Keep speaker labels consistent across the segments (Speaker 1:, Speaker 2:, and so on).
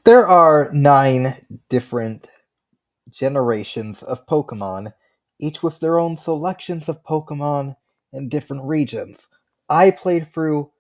Speaker 1: There are 9 different generations of Pokemon, each with their own selections of Pokemon in different regions. I played through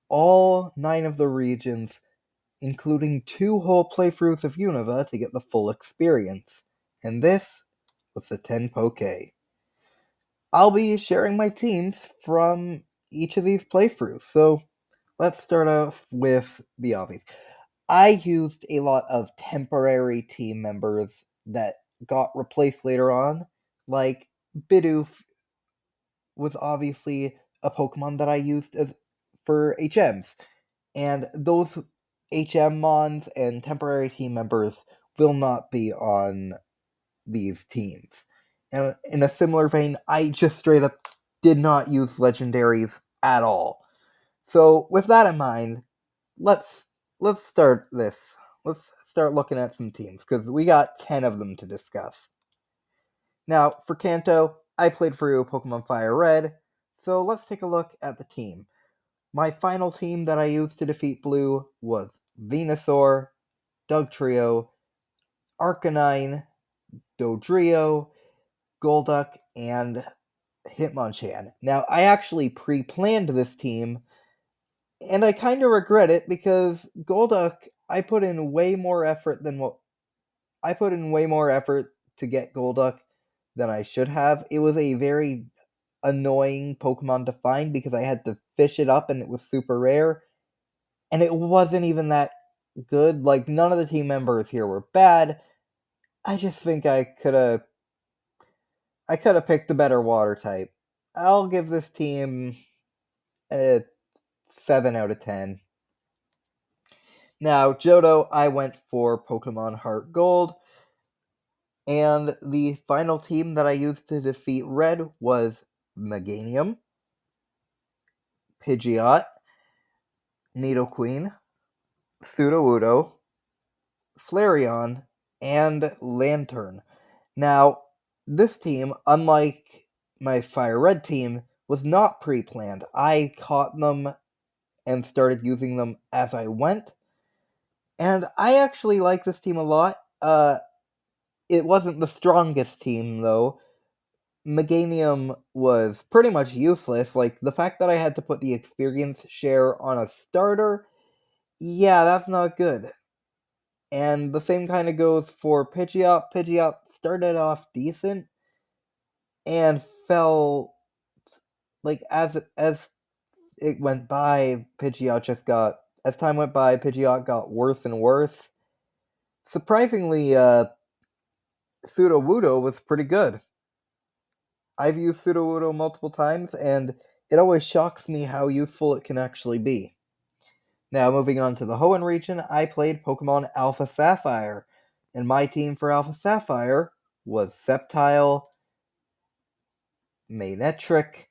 Speaker 1: all 9 of the regions, including 2 whole playthroughs of Unova to get the full experience. And this was the 10 Poke. I'll be sharing my teams from each of these playthroughs, so let's start off with the obvious. I used a lot of temporary team members that got replaced later on. Like, Bidoof was obviously a Pokemon that I used for HMs. And those HM Mons and temporary team members will not be on these teams. And in a similar vein, I just straight up did not use legendaries at all. So with that in mind, let's let's start this. Let's start looking at some teams because we got 10 of them to discuss. Now, for Kanto, I played through Pokemon Fire Red, so let's take a look at the team. My final team that I used to defeat Blue was Venusaur, Dugtrio, Arcanine, Dodrio, Golduck, and Hitmonchan. Now, I actually pre-planned this team, and I kind of regret it because Golduck, I put in way more effort to get Golduck than I should have. It was a very annoying Pokemon to find because I had to fish it up and it was super rare, and it wasn't even that good. Like, none of the team members here were bad. I just think I could have picked a better water type. I'll give this team a 7 out of 10. Now, Johto, I went for Pokemon Heart Gold, and the final team that I used to defeat Red was Meganium, Pidgeot, Nidoqueen, Sudowoodo, Flareon, and Lantern. Now, this team, unlike my Fire Red team, was not pre-planned. I caught them and started using them as I went, and I actually like this team a lot. It wasn't the strongest team, though. Meganium was pretty much useless. Like, the fact that I had to put the experience share on a starter, yeah, that's not good. And the same kind of goes for Pidgeot. Pidgeot started off decent and fell, like, as it went by, as time went by, Pidgeot got worse and worse. Surprisingly, Sudowoodo was pretty good. I've used Sudowoodo multiple times, and it always shocks me how useful it can actually be. Now, moving on to the Hoenn region, I played Pokemon Alpha Sapphire, and my team for Alpha Sapphire was Sceptile, Manectric,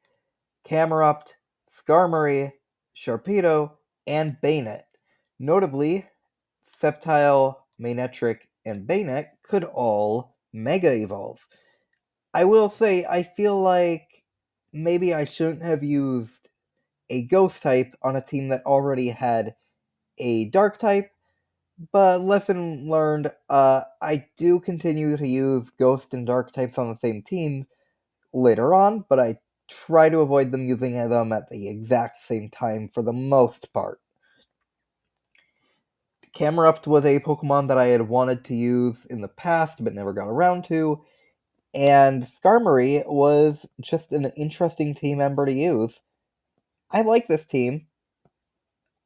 Speaker 1: Camerupt, Skarmory, Sharpedo, and Bayonet. Notably, Sceptile, Manectric, and Bayonet could all Mega Evolve. I will say, I feel like maybe I shouldn't have used a Ghost type on a team that already had a Dark type, but lesson learned, I do continue to use Ghost and Dark types on the same team later on, but I try to avoid them using them at the exact same time for the most part. Camerupt was a Pokemon that I had wanted to use in the past but never got around to, and Skarmory was just an interesting team member to use. I like this team.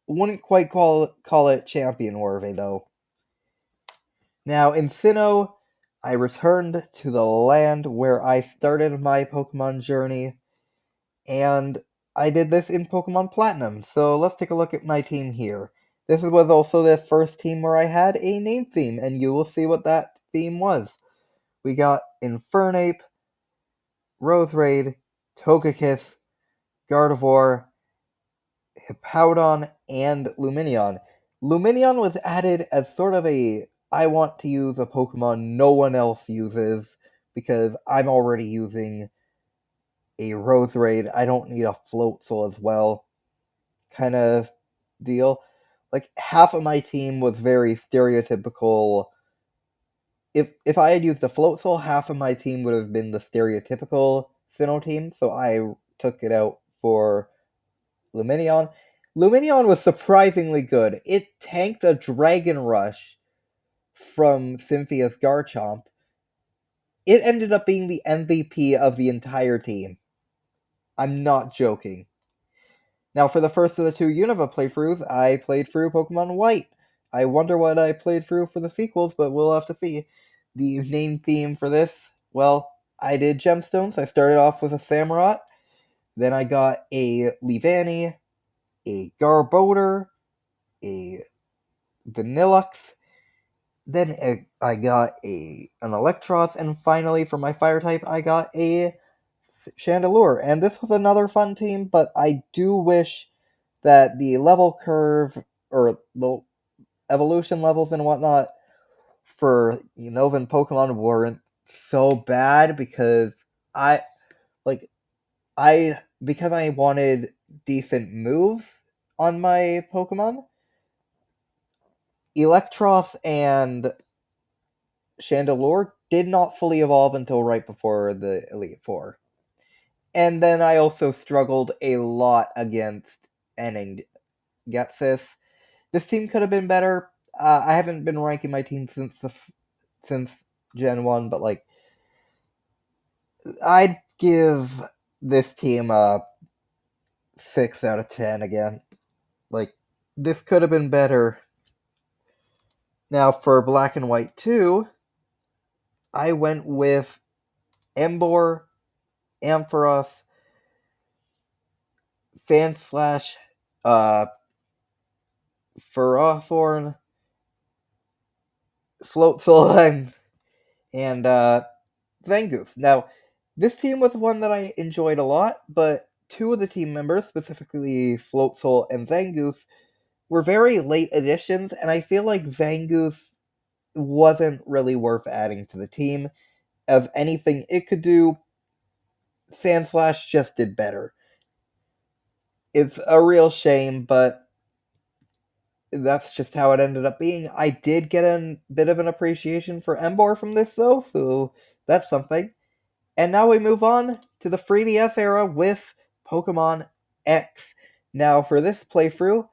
Speaker 1: Wouldn't quite call it champion worthy though. Now in Sinnoh, I returned to the land where I started my Pokemon journey, and I did this in Pokemon Platinum. So let's take a look at my team here. This was also the first team where I had a name theme, and you will see what that theme was. We got Infernape, Roserade, Togekiss, Gardevoir, Hippowdon, and Lumineon. Lumineon was added as sort of a I want to use a Pokemon no one else uses because I'm already using a Roserade. I don't need a Floatzel as well kind of deal. like half of my team was very stereotypical. If I had used the float soul, half of my team would have been the stereotypical Sinnoh team, so I took it out for Luminion. Luminion was surprisingly good. It tanked a Dragon Rush from Cynthia's Garchomp. It ended up being the MVP of the entire team. I'm not joking. Now, for the first of the two Unova playthroughs, I played through Pokemon White. I wonder what I played through for the sequels, but we'll have to see. The main theme for this, well, I did Gemstones. I started off with a Samurott. Then I got a Leavanny, a Garbodor, a Vanillux. Then I got an Electros, and finally, for my Fire type, I got a Chandelure. And this was another fun team, but I do wish that the level curve or the evolution levels and whatnot for Unova Pokemon weren't so bad because I like because I wanted decent moves on my Pokemon. Electros and Chandelure did not fully evolve until right before the Elite Four. And then I also struggled a lot against Enning Getsis. This team could have been better. I haven't been ranking my team since Gen 1, but like I'd give this team a 6 out of 10 again. Like this could have been better. Now for Black and White 2, I went with Emboar, Ampharos, Sandslash, uh, Ferrothorn, Floatzel, and Zangoose. Now, this team was one that I enjoyed a lot, but two of the team members, specifically Floatzel and Zangoose, were very late additions, and I feel like Zangoose wasn't really worth adding to the team. Of anything it could do, Sandslash just did better. It's a real shame, but that's just how it ended up being. I did get a bit of an appreciation for Emboar from this, though, so that's something. And now we move on to the 3DS era with Pokemon X. Now, for this playthrough,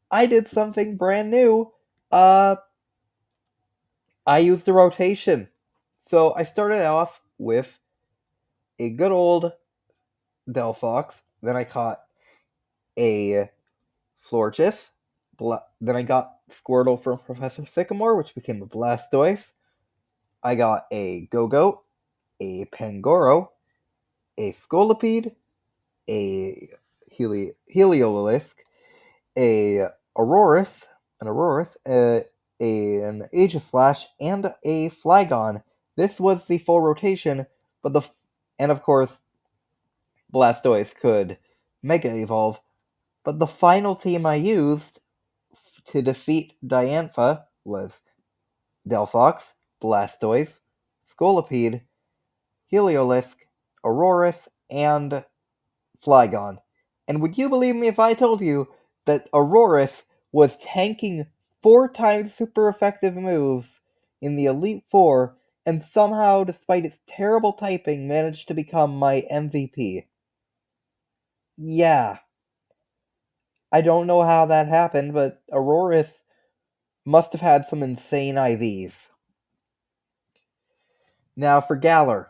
Speaker 1: I did something brand new. I used the rotation. So I started off with a good old Delphox. Then I caught a Florges. Then I got Squirtle from Professor Sycamore, which became a Blastoise. I got a Go-Goat, a Pangoro, a Scolipede, a Heliolisk, a Aurorus, an Aegislash, and a Flygon. This was the full rotation, and of course, Blastoise could Mega Evolve. But the final team I used to defeat Diantha was Delphox, Blastoise, Scolipede, Heliolisk, Aurorus, and Flygon. And would you believe me if I told you that Aurorus was tanking 4 times super effective moves in the Elite Four, and somehow, despite its terrible typing, managed to become my MVP? Yeah, I don't know how that happened, but Aurorus must have had some insane IVs. Now for Galar.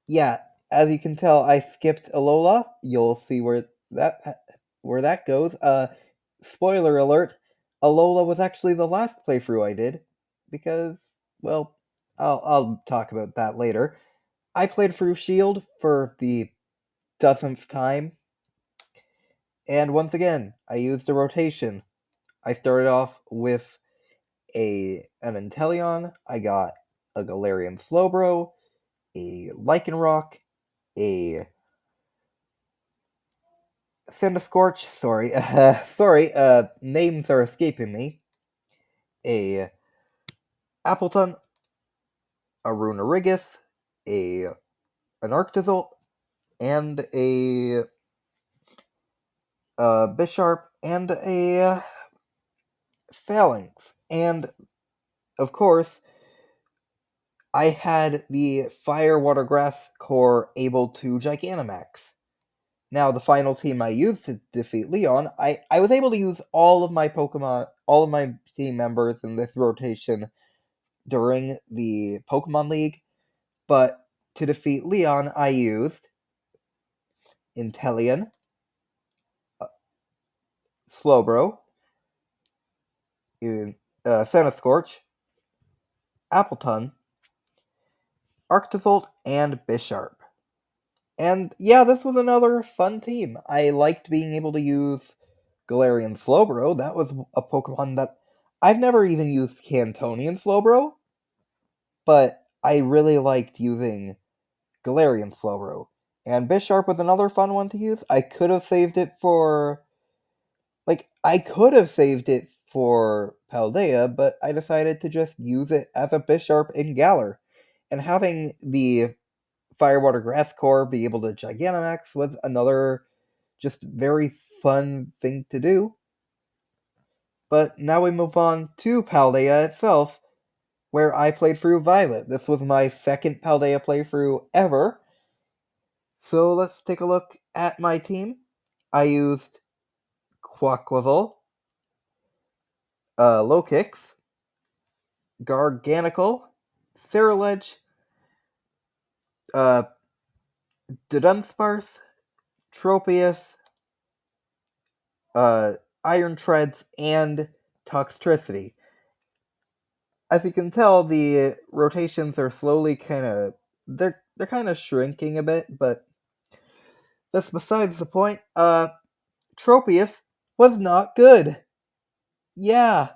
Speaker 1: Yeah, as you can tell, I skipped Alola. You'll see where that goes. Spoiler alert: Alola was actually the last playthrough I did because, well, I'll talk about that later. I played through Shield for the dozenth time, and once again, I used a rotation. I started off with an Inteleon. I got a Galarian Slowbro, a Lycanroc, a Scorch. Sorry, names are escaping me. A Appleton, a Runerigus, a an Arctozolt, and a Bisharp, and a Phalanx. And, of course, I had the Fire Water Grass core able to Gigantamax. Now, the final team I used to defeat Leon, I was able to use all of my Pokemon, all of my team members in this rotation during the Pokemon League, but to defeat Leon, I used Inteleon, uh, Slowbro, Centiskorch, Appleton, Arctozolt, and Bisharp. And yeah, this was another fun team. I liked being able to use Galarian Slowbro. That was a Pokemon that I've never even used Cantonian Slowbro, but I really liked using Galarian Slowbro. And Bisharp was another fun one to use. I could have saved it for Paldea, but I decided to just use it as a Bisharp in Galar. And having the Firewater Grass Core be able to Gigantamax was another just very fun thing to do. But now we move on to Paldea itself, where I played through Violet. This was my second Paldea playthrough ever. So let's take a look at my team. I used Quaquaval, Lokix, Garganical, Ceruledge, uh, Dudunsparce, Tropius, uh, Iron Treads, and Toxtricity. As you can tell, the rotations are slowly they're kind of shrinking a bit, but that's besides the point. Tropius was not good. Yeah,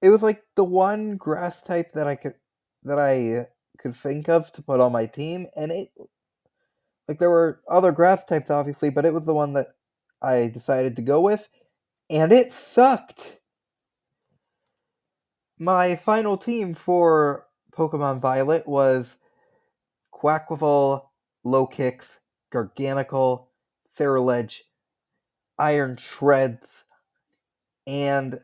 Speaker 1: it was like the one grass type that I could think of to put on my team, and it like there were other grass types obviously, but it was the one that I decided to go with, and it sucked. My final team for Pokemon Violet was Quaquaval, Lokix, Garganical, Ceruledge, Iron Shreds, and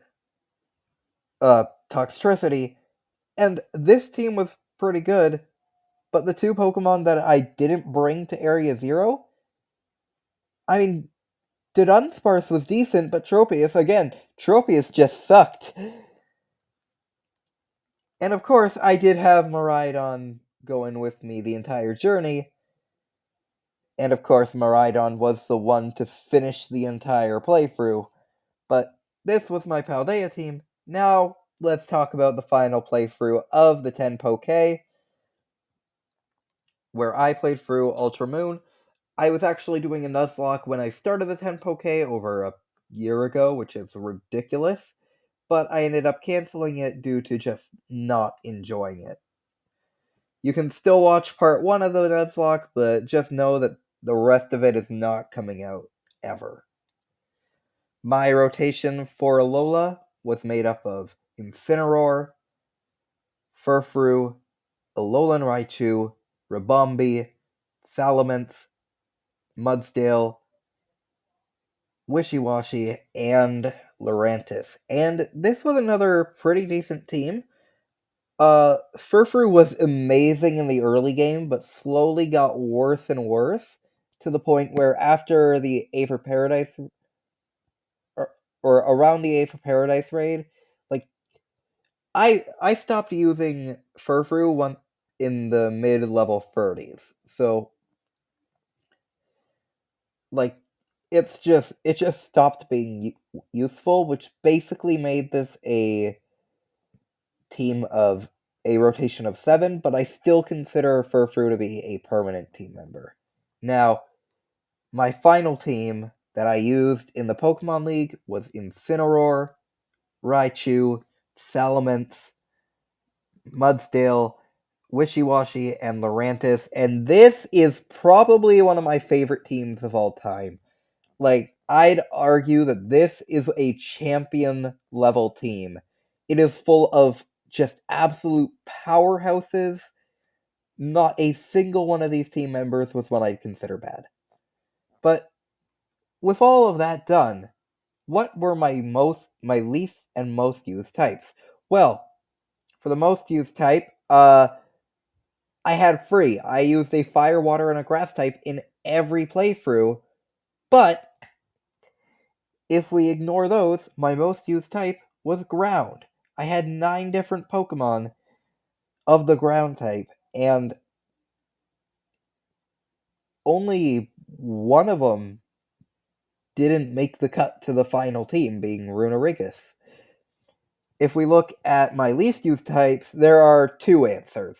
Speaker 1: Toxtricity. And this team was pretty good, but the two Pokemon that I didn't bring to Area Zero, I mean, Dudunsparce was decent, but Tropius just sucked. And of course, I did have Miraidon going with me the entire journey, and of course, Miraidon was the one to finish the entire playthrough. But this was my Paldea team. Now, let's talk about the final playthrough of the 10 Poke, where I played through Ultra Moon. I was actually doing a Nuzlocke when I started the 10 Poke over a year ago, which is ridiculous, but I ended up canceling it due to just not enjoying it. You can still watch part 1 of the Nuzlocke, but just know that the rest of it is not coming out ever. My rotation for Alola was made up of Incineroar, Furfrou, Alolan Raichu, Ribombee, Salamence, Mudsdale, Wishiwashi, and Lurantis. And this was another pretty decent team. Furfrou was amazing in the early game, but slowly got worse and worse to the point where after the Aether Paradise or around the Aether Paradise raid, like I stopped using Furfrou one in the mid level 30s. So like it just stopped being useful, which basically made this a rotation of 7, but I still consider Furfrou to be a permanent team member. Now, my final team that I used in the Pokemon League was Incineroar, Raichu, Salamence, Mudsdale, Wishiwashi, and Lurantis, and this is probably one of my favorite teams of all time. Like, I'd argue that this is a champion level team. It is full of just absolute powerhouses. Not a single one of these team members was one I'd consider bad. But with all of that done, what were my most my least and most used types. Well, for the most used type, I had free. I used a fire, water, and a grass type in every playthrough. But if we ignore those, my most used type was ground. I had 9 different Pokemon of the ground type, and only one of them didn't make the cut to the final team, being Runerigus. If we look at my least used types, there are 2 answers.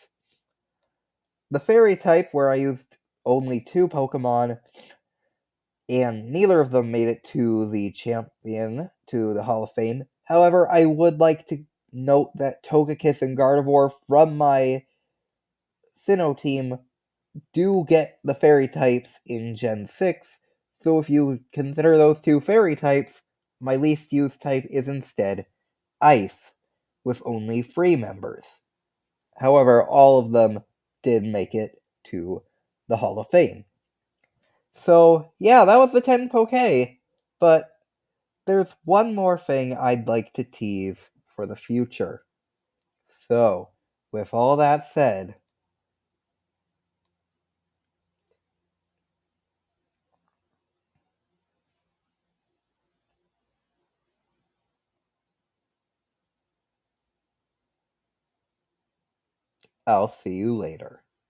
Speaker 1: The fairy type, where I used only 2 Pokemon, and neither of them made it to the Hall of Fame. However, I would like to note that Togekiss and Gardevoir from my Sinnoh team do get the fairy types in Gen 6, so if you consider those 2 fairy types, my least used type is instead Ice, with only 3 members. However, all of them did make it to the Hall of Fame. So, yeah, that was the 10 Poke, but there's one more thing I'd like to tease for the future. So, with all that said, I'll see you later.